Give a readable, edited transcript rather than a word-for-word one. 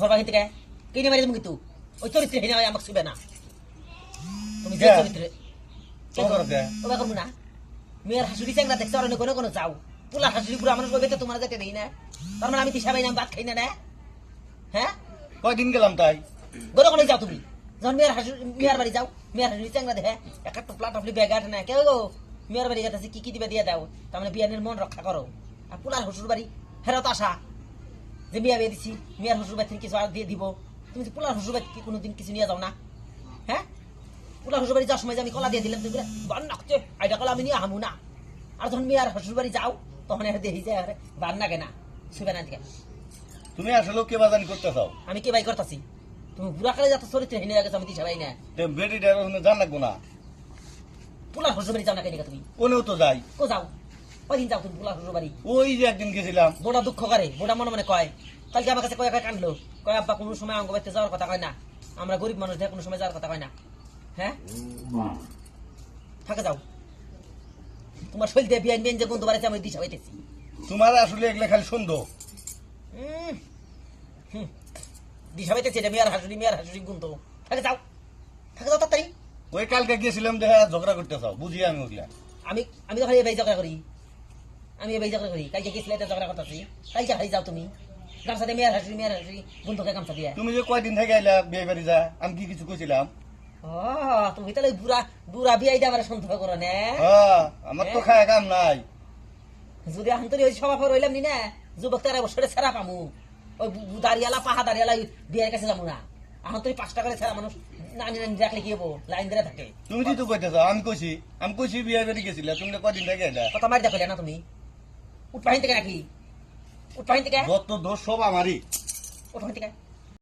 ঘর বাকি থেকে কিনে মারি তুমি কিন্তু ওই চরিত্রহীন হয় আমাকে শুবে না তুমি যে চরিত্রে ও করবো না মেয়ের হাসুড়ি চ্যাংরা দেখছো আর কোনো কোনো যাও পোলা হাসুড়ি পুরো মানুষ বলবে তোমার যেতে দেই না তার মানে আমি তিসা বাইনাম ভাত খাই না হ্যাঁ কয়দিন গেলাম তাই গরো কোনো যাও তুমি যখন মেয়ের বাড়ি যাও মেয়ের হাসুড়ি চ্যাংরা দেখে একটা টুপলা টপলি ব্যাগ আটে না কেউ গো মেয়ের বাড়ি গেছে কি দিবে দিয়ে দাও তার মানে বিয়ানের মন রক্ষা করো আর পোলার শ্বশুর বাড়ি হেরত আশা যে বিয়া বিয়ে দিচ্ছি মেয়ের শ্বশুর বাড়ি থেকে কিছু আর দিয়ে দিব তুমি পোলার শ্বশুর বাড়ি কোনোদিন কিছু নিয়ে যাও না হ্যাঁ পোলার শ্বশুর বাড়ি যাওয়ার সময় যে আমি কলা দিয়ে দিলাম তুমি বান নাকছে আইটা কলা আমি নিয়ে হামু না আর যখন মেয়ের শ্বশুর বাড়ি যাও তখন এর দেখি যায় বান নাগে না শুবে না দিকে তুমি আসলে কে বাজানি করতে চাও আমি কে বাই করতেছি তুমি বুড়া কালে যাতে চরিত্রহীন হয়ে গেছে আমি দিশা পাই না বেটিটা জান লাগবো না পোলার শ্বশুর বাড়ি যাও না কেন তুমি কোনেও তো যাই কো যাও কয়দিন যাও তুমি পোলার শ্বশুর বাড়ি ওই যে একদিন গেছিলাম বোটা দুঃখ করে বোটা মনে মনে কয় কালকে আমার কাছে কয় কানলো কয় আব্বা কোনো সময় অঙ্গ বাড়িতে যাওয়ার কথা কয় না আমরা গরিব মানুষ দেখে কোনো সময় যাওয়ার কথা কয় না হ্যাঁ থাকে যাও তোমার শরীর দিয়ে বিয়ান বিয়ান যে গন্ধ বাড়াইছে আমি দিশা পাইতেছি তোমার আসলে এগুলো খালি সন্দেহ দিশা পাইতেছি এটা মেয়ার হাসুরি গন্ধ থাকে যাও তাড়াতাড়ি ওই কালকে গেছিলাম দেখা ঝগড়া করতে চাও বুঝি আমি ওগুলা আমি তো খালি এই ঝগড়া করি কালকে গেছিলে এটা ঝগড়া করতেছি কালকে খালি যাও তুমি গামছা দিয়ে মেয়ার হাসুরি গন্ধকে গামছা দিয়ে তুমি যে কয়দিন থেকে আইলা বিয়ে বাড়ি যা আমি কি কিছু কইছিলাম তুমি তাহলে বুড়া বিয়াই দিয়ে আমার সন্দেহ করো না আমার তো খায় কাম নাই যদি আন্তরি ওই সভা রইলাম নি না যুবক তারা বছরে ছেড়া পামু ওই দাঁড়িয়ালা পাহা দাঁড়িয়ালা বিয়ের কাছে যাবো না এখন তুই 5 টাকা করে ছেড়া মানুষ নানি রাখলে কি হবো লাইন ধরে থাকে তুমি তো কইতে চাও আমি কইছি বিয়ে বাড়ি গেছিলা তুমি কয়দিন থেকে আইলা কথা মারি দেখলে না তুমি উঠপাহিন থেকে নাকি উঠপাহিন থেকে যত দোষ সব আমারই উঠপাহিন থেকে